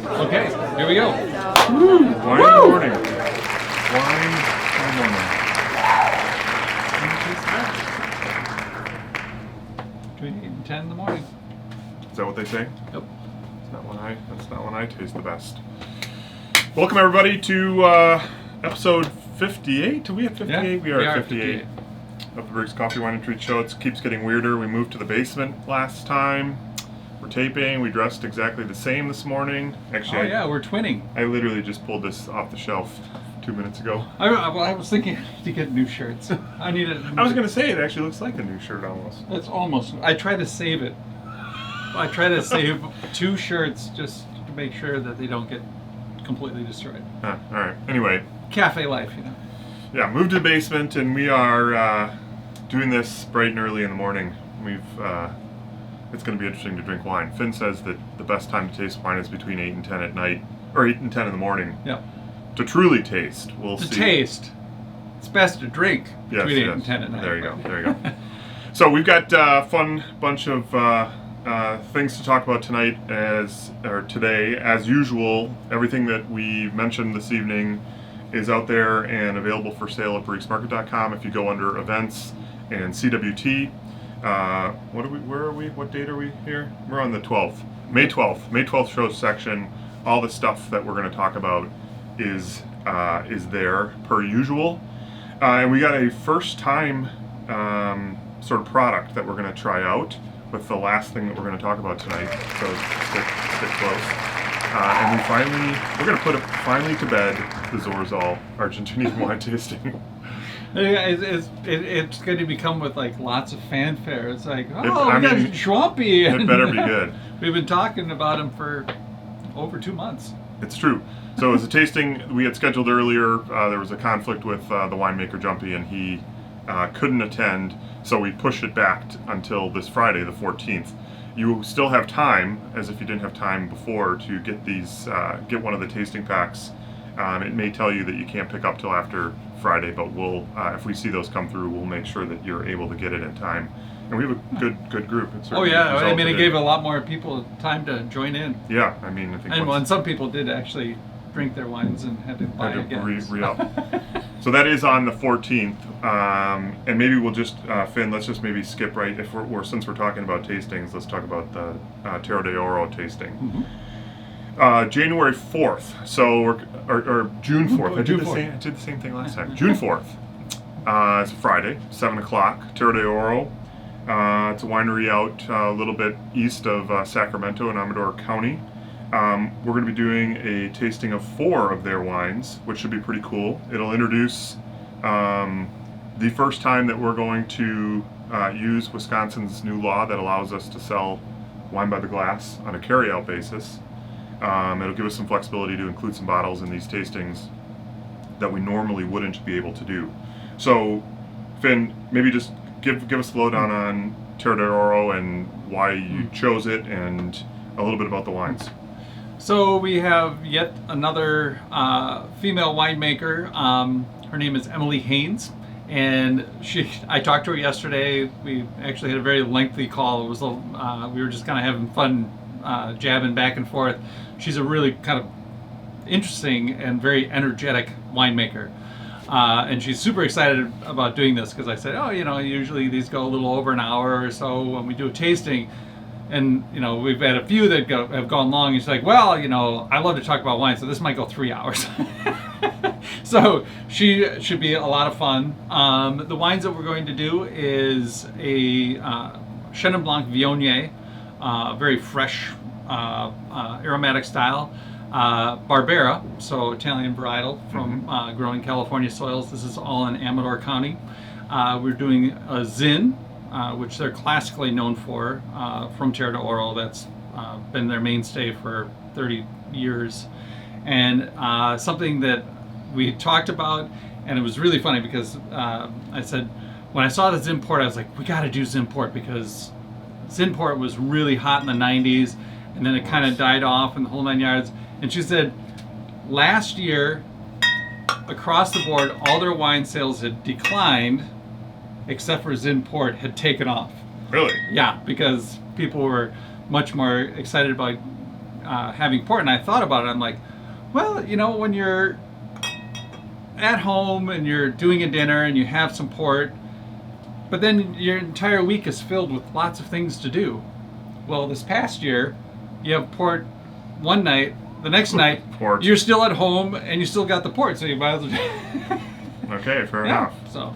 Okay, here we go. Wine in the morning. Wine in the morning. Between 8 and 10 in the morning. Is that what they say? Yep. That's not when I taste the best. Welcome everybody to episode 58. Are we at 58? Yeah, we are at 58 of the Barriques Coffee, Wine, and Treat Show. It keeps getting weirder. We moved to the basement last time. We're taping. We dressed exactly the same this morning. Actually, we're twinning. I literally just pulled this off the shelf 2 minutes ago. I was thinking to get new shirts. I was going to say, it actually looks like a new shirt almost. It's almost. I try to save it. I try to save 2 shirts just to make sure that they don't get completely destroyed. All right. Anyway. Cafe life, you know. Yeah, moved to the basement, and we are doing this bright and early in the morning. It's going to be interesting to drink wine. Finn says that the best time to taste wine is between 8 and 10 at night, or 8 and 10 in the morning. Yeah. To truly taste, we'll see. To taste. It's best to drink between 8 and 10 at night. There you go. So we've got a fun bunch of things to talk about today. As usual, everything that we mentioned this evening is out there and available for sale at barriquesmarket.com. If you go under events and CWT, where are we? What date are we here? We're on the 12th. May 12th. May 12th show section. All the stuff that we're going to talk about is there per usual. And we got a first time sort of product that we're going to try out with the last thing that we're going to talk about tonight. So stick close. And we're going to put finally to bed the Zorzal Argentinian wine tasting. It's going to become with like lots of fanfare. It's like, we got Schwampy. It better be good. We've been talking about him for over 2 months. It's true. So it was a tasting we had scheduled earlier. There was a conflict with the winemaker Jumpy, and he couldn't attend. So we pushed it back until this Friday, the 14th. You still have time, as if you didn't have time before, to get get one of the tasting packs. It may tell you that you can't pick up till after Friday, but we'll, if we see those come through, we'll make sure that you're able to get it in time. And we have a good group. It gave a lot more people time to join in. Yeah, I think. And some people did actually drink their wines and had to buy again. Re-up. So that is on the 14th, and maybe we'll just Finn. Let's just maybe skip right since we're talking about tastings. Let's talk about the Terra de Oro tasting. Mm-hmm. January 4th. So or June 4th. I did the same thing last time. June 4th. It's a Friday, 7:00. Terra de Oro. It's a winery out a little bit east of Sacramento in Amador County. We're going to be doing a tasting of 4 of their wines, which should be pretty cool. It'll introduce the first time that we're going to use Wisconsin's new law that allows us to sell wine by the glass on a carry-out basis. It'll give us some flexibility to include some bottles in these tastings that we normally wouldn't be able to do. So, Finn, maybe just give us the lowdown on Terra de Oro and why you chose it and a little bit about the wines. So we have yet another female winemaker. Her name is Emily Haynes, and I talked to her yesterday. We actually had a very lengthy call. It was we were just kind of having fun jabbing back and forth. She's a really kind of interesting and very energetic winemaker. And she's super excited about doing this because I said, usually these go a little over an hour or so when we do a tasting. And, we've had a few that have gone long. And she's like, well, I love to talk about wine, so this might go 3 hours. So she should be a lot of fun. The wines that we're going to do is a Sauvignon Blanc Viognier, very fresh, aromatic style. Barbera, so Italian varietal from growing California soils. This is all in Amador County. We're doing a Zin, which they're classically known for, from Terra de Oro. That's been their mainstay for 30 years. And something that we talked about, and it was really funny because I said, when I saw the Zinport, I was like, we got to do Zinport because Zinport was really hot in the 90s, and then it kind of died off in the whole 9 yards. And she said, last year, across the board, all their wine sales had declined, except for Zinport had taken off. Really? Yeah, because people were much more excited about having port, and I thought about it. I'm like, well, when you're at home and you're doing a dinner and you have some port, but then your entire week is filled with lots of things to do. Well, this past year, you have port one night, the next night, Port. you're still at home and you still got the port, so you might as well. Okay, fair enough. So,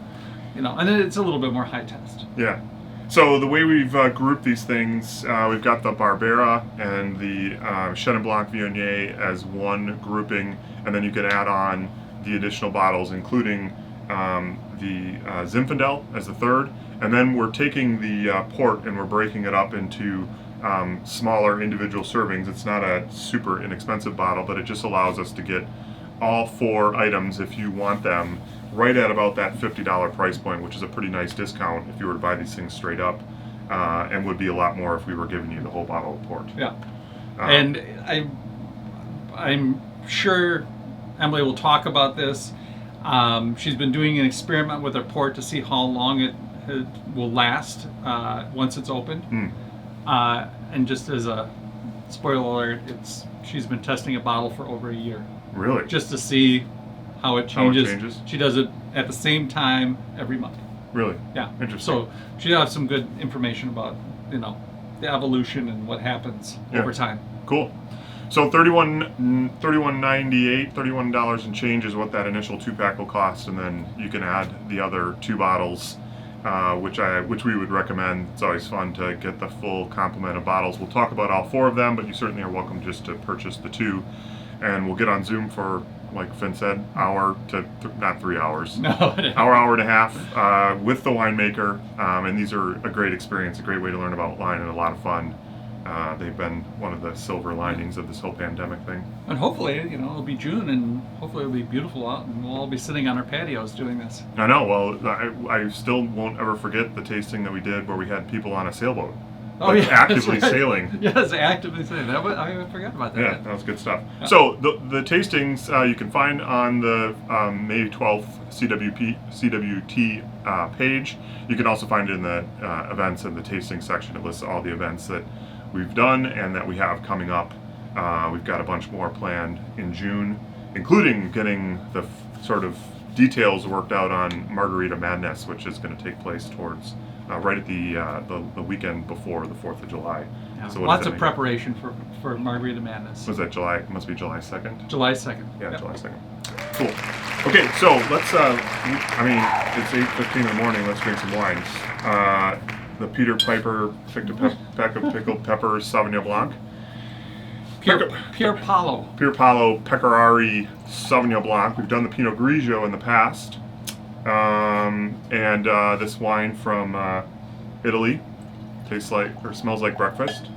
and then it's a little bit more high test. Yeah. So the way we've grouped these things, we've got the Barbera and the Chenin Blanc Viognier as one grouping, and then you can add on the additional bottles, including the Zinfandel as the third, and then we're taking the port and we're breaking it up into smaller individual servings. It's not a super inexpensive bottle, but it just allows us to get all 4 items, if you want them, right at about that $50 price point, which is a pretty nice discount if you were to buy these things straight up, and would be a lot more if we were giving you the whole bottle of port. Yeah, and I'm sure Emily will talk about this. She's been doing an experiment with her port to see how long it will last once it's opened. And just as a spoiler alert, she's been testing a bottle for over a year. Really? Just to see how it changes. How it changes? She does it at the same time every month. Really? Yeah. Interesting. So she has some good information about, the evolution and what happens over time. Cool. So $31.98, $31 and change is what that initial 2-pack will cost, and then you can add the other 2 bottles, which we would recommend. It's always fun to get the full complement of bottles. We'll talk about all 4 of them, but you certainly are welcome just to purchase the 2, and we'll get on Zoom for, like Finn said, hour to not 3 hours, hour and a half with the winemaker, and these are a great experience, a great way to learn about wine, and a lot of fun. They've been one of the silver linings of this whole pandemic thing. And hopefully, it'll be June, and hopefully it'll be beautiful out, and we'll all be sitting on our patios doing this. I know. Well, I still won't ever forget the tasting that we did where we had people on a sailboat. Oh, yeah, actively sailing. Yes, actively sailing. I forgot about that. Yeah, that was good stuff. Yeah. So the tastings you can find on the May 12th CWT page. You can also find it in the events and the tasting section. It lists all the events that we've done and that we have coming up. We've got a bunch more planned in June, including getting the sort of details worked out on Margarita Madness, which is going to take place towards right at the weekend before the 4th of July. Yeah, so lots of preparation for Margarita Madness. Was that July? It must be July 2nd? July 2nd. Yeah, yep. July 2nd. Cool. Okay, so let's, it's 8:15 in the morning. Let's drink some wines. The Peter Piper picked a pack of pickled peppers, Sauvignon Blanc. Pier Paolo Pecorari Sauvignon Blanc. We've done the Pinot Grigio in the past. And this wine from Italy tastes like, or smells like breakfast.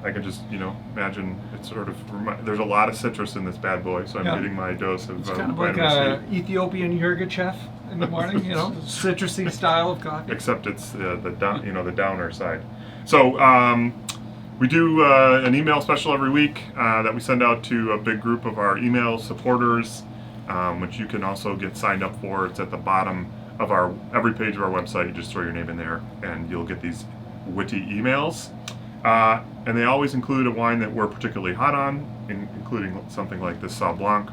I can just, imagine it's sort of, there's a lot of citrus in this bad boy, so I'm getting my dose of it's kind of like a Ethiopian Yirgacheffe in the morning, citrusy style of coffee. Except it's the downer side. So we do an email special every week that we send out to a big group of our email supporters, which you can also get signed up for. It's at the bottom of every page of our website. You just throw your name in there, and you'll get these witty emails. And they always include a wine that we're particularly hot on, including something like this Sauv Blanc,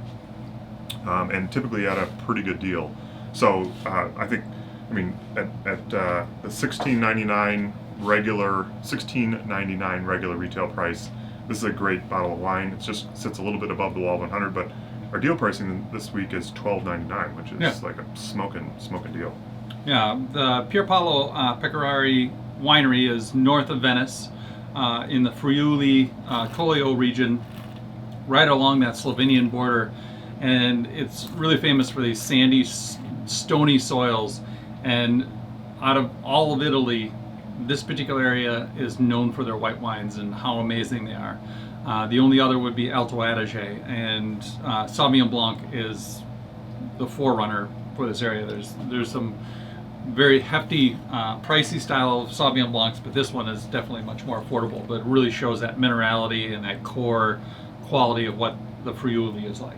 and typically at a pretty good deal. So at the $16.99 regular retail price, this is a great bottle of wine. It just sits a little bit above the wall 100, but our deal pricing this week is $12.99, which is like a smoking deal. Yeah, the Pier Paolo Pecorari winery is north of Venice, in the Friuli Collio region, right along that Slovenian border, and it's really famous for these sandy, stony soils. And out of all of Italy, this particular area is known for their white wines and how amazing they are. The only other would be Alto Adige, and Sauvignon Blanc is the forerunner for this area. There's some very hefty, pricey style of Sauvignon Blancs, but this one is definitely much more affordable, but it really shows that minerality and that core quality of what the Friuli is like.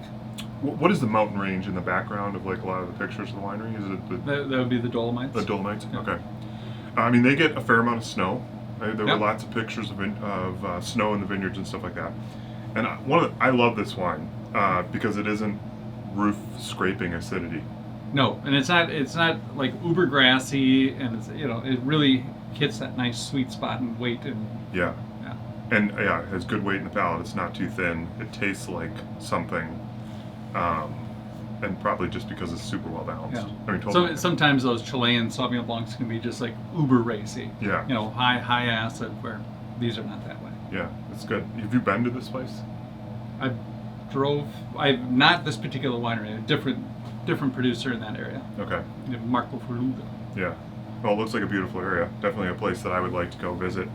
What is the mountain range in the background of like a lot of the pictures of the winery? Is it that would be the Dolomites? The Dolomites? Yeah. Okay. They get a fair amount of snow, There were lots of pictures of snow in the vineyards and stuff like that. And I love this wine because it isn't roof scraping acidity. No, and it's not like uber grassy, and it's, it really hits that nice sweet spot and weight and yeah. And yeah, it has good weight in the palate. It's not too thin. It tastes like something, and probably just because it's super well balanced. Yeah. I mean, totally. So sometimes those Chilean Sauvignon Blancs can be just like uber racy. Yeah. High acid, where these are not that way. Yeah, it's good. Have you been to this place? I've not this particular winery, a different producer in that area. Okay. Marco Ferluga. Yeah. Well, it looks like a beautiful area. Definitely a place that I would like to go visit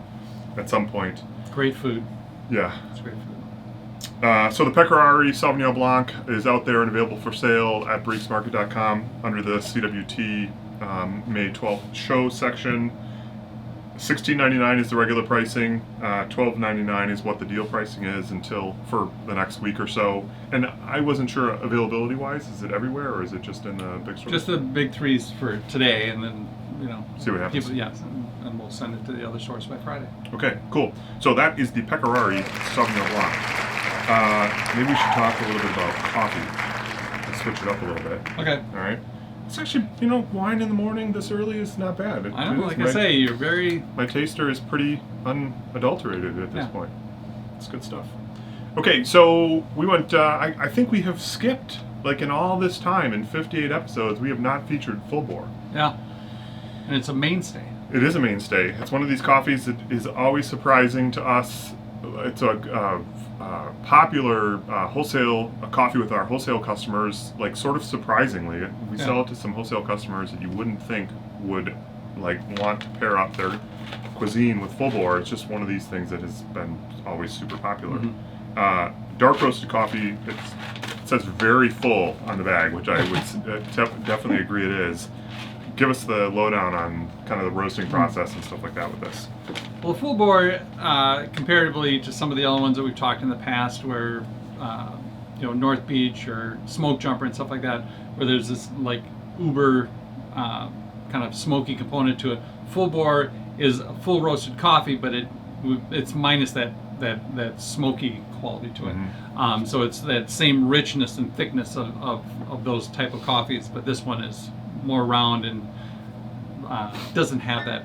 at some point. Great food. Yeah. It's great food. So the Pecorari Sauvignon Blanc is out there and available for sale at barriquesmarket.com under the CWT May 12th show section. $16.99 is the regular pricing. $12.99 is what the deal pricing is for the next week or so. And I wasn't sure availability-wise. Is it everywhere or is it just in the big stores? Just the big threes for today, and then see what happens. Yes, and we'll send it to the other stores by Friday. Okay, cool. So that is the Pecorari Sauvignon Blanc. Maybe we should talk a little bit about coffee. Let's switch it up a little bit. Okay. All right. It's actually, wine in the morning this early is not bad. I know, like I say, you're very... My taster is pretty unadulterated at this point. It's good stuff. Okay, so we went, I think we have skipped, like in all this time, in 58 episodes, we have not featured Full Bore. Yeah. And it's a mainstay. It is a mainstay. It's one of these coffees that is always surprising to us. It's a popular wholesale coffee with our wholesale customers, like sort of surprisingly. We sell it to some wholesale customers that you wouldn't think would want to pair up their cuisine with Full Bore. It's just one of these things that has been always super popular. Mm-hmm. Dark roasted coffee, it says very full on the bag, which I would definitely agree it is. Give us the lowdown on kind of the roasting process and stuff like that with this. Well, Full Bore, comparatively to some of the other ones that we've talked in the past, where North Beach or Smoke Jumper and stuff like that, where there's this like uber kind of smoky component to it. Full Bore is a full roasted coffee, but it's minus that smoky quality to it. Mm-hmm. So it's that same richness and thickness of those type of coffees, but this one is more round and doesn't have that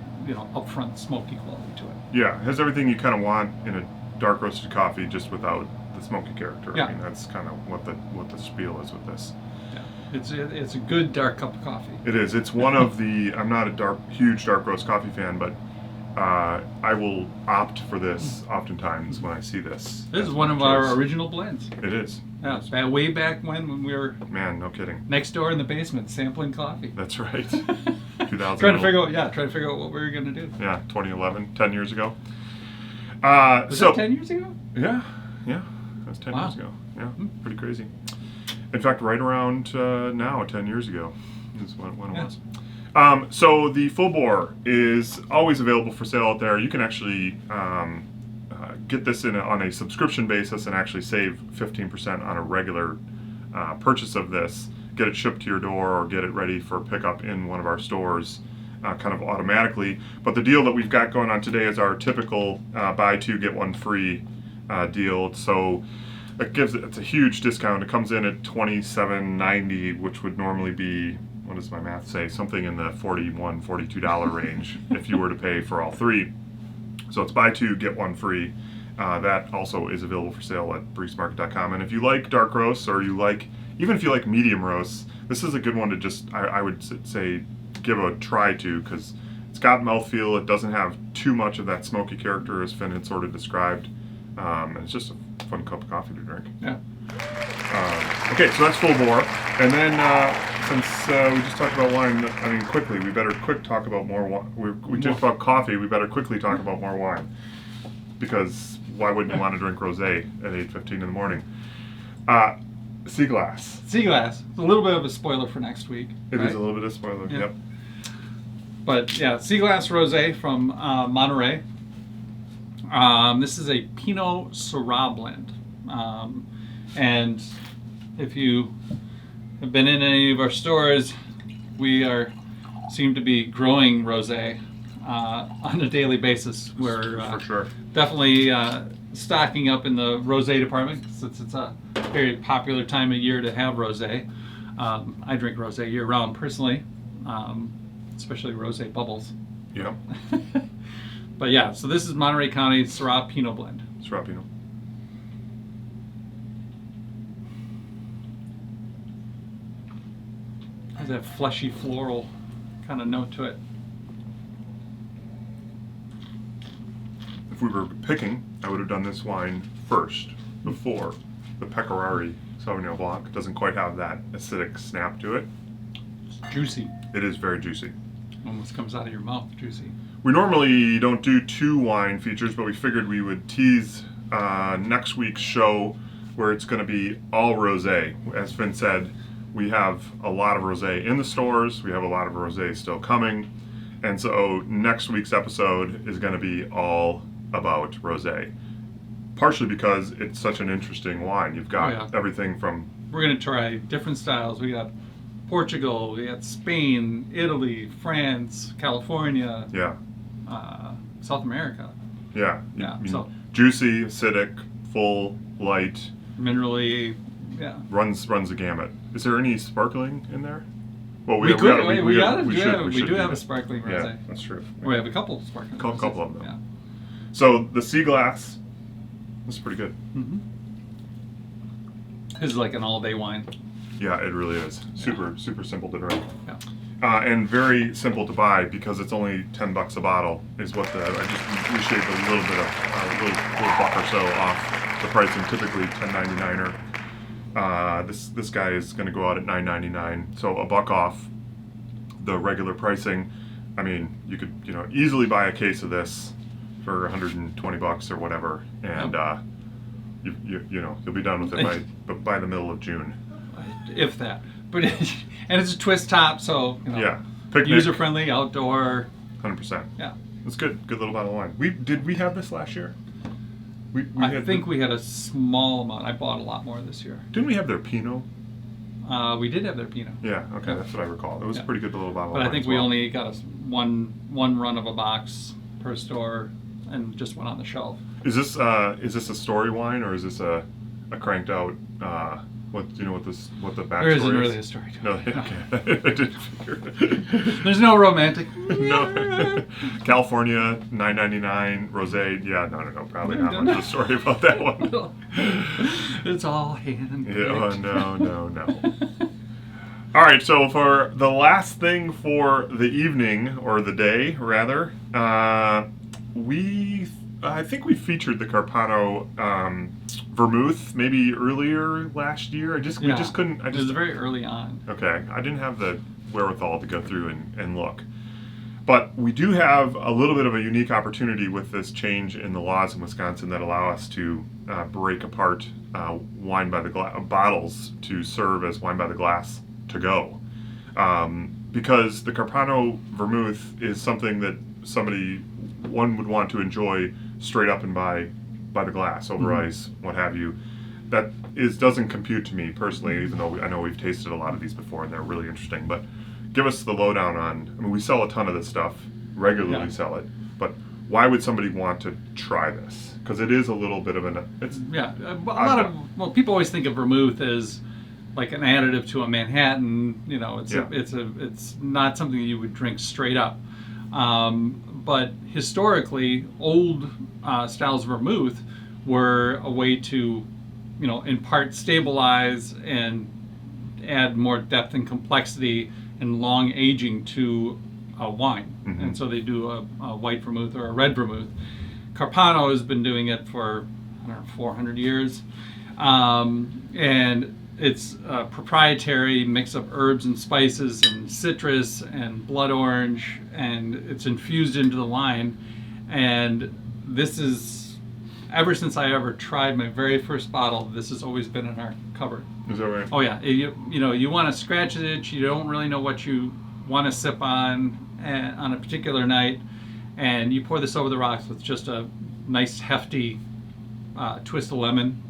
upfront smoky quality to it. Yeah, it has everything you kind of want in a dark roasted coffee, just without the smoky character. Yeah. I mean, that's kind of what the spiel is with this. Yeah, it's a good dark cup of coffee. It is. It's one of the. I'm not a huge dark roast coffee fan, but I will opt for this oftentimes when I see this. This is one of our original blends. It is. Yeah, way back when we were. Man, no kidding. Next door in the basement, sampling coffee. That's right. 2000. trying to figure out what we were gonna do. Yeah, 2011, 10 years ago. Was that 10 years ago? Yeah, that was 10 years ago. Yeah, pretty crazy. In fact, right around now, 10 years ago, is when it was. So the Full Bore is always available for sale out there. You can actually get this on a subscription basis and actually save 15% on a regular purchase of this. Get it shipped to your door or get it ready for pickup in one of our stores kind of automatically. But the deal that we've got going on today is our typical buy two, get one free deal. So it's a huge discount. It comes in at $27.90, which would normally be, what does my math say, something in the $41, $42 range if you were to pay for all three. So it's buy two, get one free. That also is available for sale at barriquesmarket.com. And if you like dark roasts, or even if you like medium roasts, this is a good one to just, I would say, give a try to, because it's got mouthfeel. It doesn't have too much of that smoky character as Finn had sort of described. And it's just a fun cup of coffee to drink. Yeah. Okay, so that's Full Bore. And then since we just talked about wine, quickly, we better talk about more wine. We talked about coffee, we better quickly talk about more wine. Because why wouldn't you want to drink Rosé at 8:15 in the morning? Sea Glass. Sea Glass. It's a little bit of a spoiler for next week. It is a little bit of a spoiler, yep. But yeah, Sea Glass Rosé from Monterey. This is a Pinot Syrah blend. And if you have been in any of our stores, we seem to be growing Rosé on a daily basis. We're For sure. definitely stocking up in the rosé department since it's a very popular time of year to have rosé. I drink rosé year round personally, especially rosé bubbles. Yeah. But yeah, so this is Monterey County Syrah Pinot Blend. Syrah Pinot. Has that fleshy floral kind of note to it. If we were picking, I would have done this wine first before the Pecorari Sauvignon Blanc. It doesn't quite have that acidic snap to it. It's juicy. It is very juicy. Almost comes out of your mouth, juicy. We normally don't do 2 wine features, but we figured we would tease next week's show where it's going to be all rosé. As Finn said, we have a lot of rosé in the stores. We have a lot of rosé still coming. And so next week's episode is going to be all about rosé. Partially because it's such an interesting wine. You've got everything from... We're going to try different styles. We got Portugal, we got Spain, Italy, France, California, South America. Yeah. Yeah. So juicy, acidic, full, light, minerally, runs the gamut. Is there any sparkling in there? Well, we do have a sparkling rosé. Yeah, that's true. We have a couple of sparkling. Couple of them. Yeah. So the sea glass, this is pretty good. Mm-hmm. This is like an all-day wine. Yeah, it really is. Super simple to drink. Yeah. And very simple to buy because it's only $10 a bottle. Is what I just shaved a little bit of little buck or so off the pricing. Typically $10.99. This guy is going to go out at $9.99, so a buck off the regular pricing. I mean, you could easily buy a case of this for $120 or whatever, and you'll be done with it by the middle of June. If that. But and it's a twist top, so picnic, user-friendly, outdoor. 100%. Yeah, it's good. Good little bottle of wine. Did we have this last year? I think we had a small amount. I bought a lot more this year. Didn't we have their Pinot? We did have their Pinot. Yeah. Okay, that's what I recall. It was a pretty good little bottle. But of wine I think we only got one run of a box per store, and just went on the shelf. Is this a story wine or is this a cranked out? What the backstory There isn't is? really a story to it. No, okay. I didn't figure. There's no romantic. No. California, $9.99 rosé. Yeah, no, probably not much of a story about that one. It's all hand. Yeah, no. All right, so for the last thing for the evening or the day rather, I think we featured the Carpano vermouth maybe earlier last year. We just couldn't. It was very early on. Okay, I didn't have the wherewithal to go through and look. But we do have a little bit of a unique opportunity with this change in the laws in Wisconsin that allow us to break apart wine by the bottles to serve as wine by the glass to go. Because the Carpano vermouth is something that one would want to enjoy straight up and by the glass, over ice, what have you. That doesn't compute to me personally, even though I know we've tasted a lot of these before and they're really interesting. But give us the lowdown on. I mean, we sell a ton of this stuff, regularly sell it. But why would somebody want to try this? Because it is a little bit of people always think of vermouth as like an additive to a Manhattan. It's not something you would drink straight up. But historically, old styles of vermouth were a way to, in part stabilize and add more depth and complexity and long aging to a wine. Mm-hmm. And so they do a white vermouth or a red vermouth. Carpano has been doing it for 400 years. And it's a proprietary mix of herbs and spices and citrus and blood orange, and it's infused into the wine. And this is, ever since I ever tried my very first bottle, this has always been in our cupboard. Is that right? Oh yeah. You want to scratch an itch, you don't really know what you want to sip on a particular night, and you pour this over the rocks with just a nice hefty twist of lemon.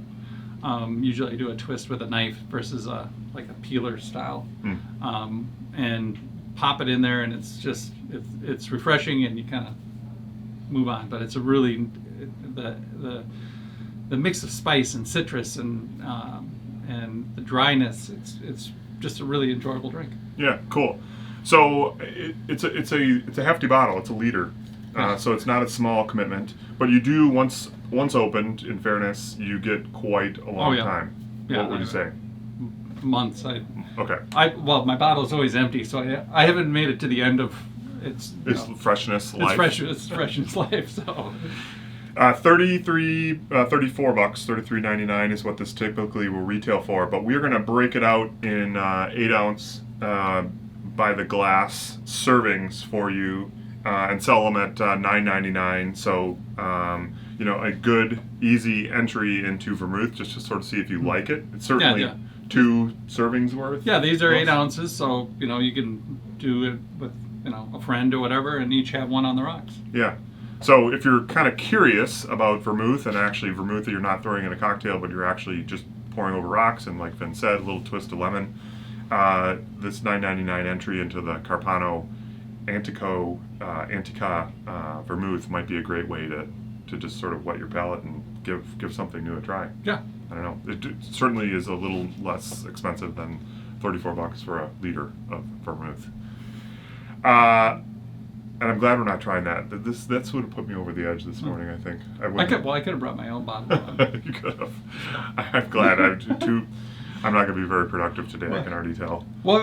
Usually I do a twist with a knife versus like a peeler style. And pop it in there, and it's just it's refreshing, and you kind of move on. But it's a really the mix of spice and citrus and the dryness. It's just a really enjoyable drink. Yeah, cool. So it's a hefty bottle. It's a liter, so it's not a small commitment. But you do once opened. In fairness, you get quite a long time. Yeah, what would you say? Months. Okay. Well, my bottle is always empty, so I haven't made it to the end of its freshness life. It's freshness life. So. $34, $33.99 is what this typically will retail for, but we're going to break it out in 8-ounce by the glass servings for you and sell them at $9.99. So, a good, easy entry into vermouth just to sort of see if you like it. It's certainly 2 servings worth. Yeah, these are 8 ounces, so, you can do it with, a friend or whatever, and each have one on the rocks. Yeah. So if you're kind of curious about vermouth, and actually vermouth that you're not throwing in a cocktail, but you're actually just pouring over rocks, and like Finn said, a little twist of lemon, this $9.99 entry into the Carpano Antica vermouth might be a great way to just sort of whet your palate and give something new a try. Yeah. I don't know. It certainly is a little less expensive than $34 for a liter of vermouth. And I'm glad we're not trying that. That's what put me over the edge this morning. I think I could have brought my own bottle. You could have. I'm glad. I'm not going to be very productive today. I can already tell. Well,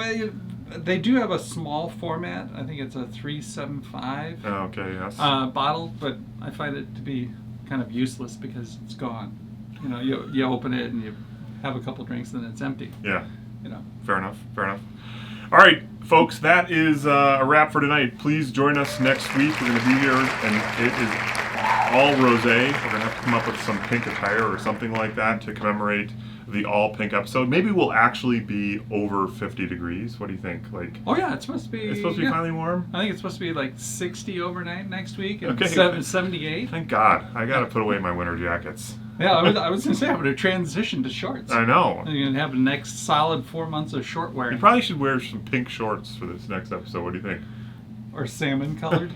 they do have a small format. I think it's a 375. Oh, okay. Yes. Bottle, but I find it to be kind of useless because it's gone. You open it and you have a couple drinks and it's empty. Yeah. Fair enough. All right, folks, that is a wrap for tonight. Please join us next week. We're going to be here, and it is all rosé. We're going to have to come up with some pink attire or something like that to commemorate the all pink episode. Maybe we'll actually be over 50 degrees. What do you think? Oh yeah, it's supposed to be. It's supposed to be finally warm. I think it's supposed to be like 60 overnight next week and okay. 78. Thank God. I got to put away my winter jackets. Yeah, I was going to say I'm going to transition to shorts. I know. And you're going to have the next solid 4 months of short wearing. You probably should wear some pink shorts for this next episode. What do you think? Or salmon colored.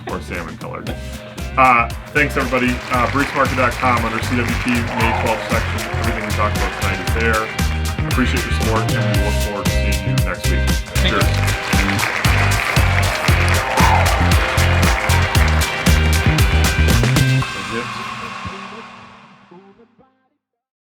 Or salmon colored. Thanks everybody. BarriquesMarket.com under CWP May 12th section. Everything we talked about tonight is there. Appreciate your support and we look forward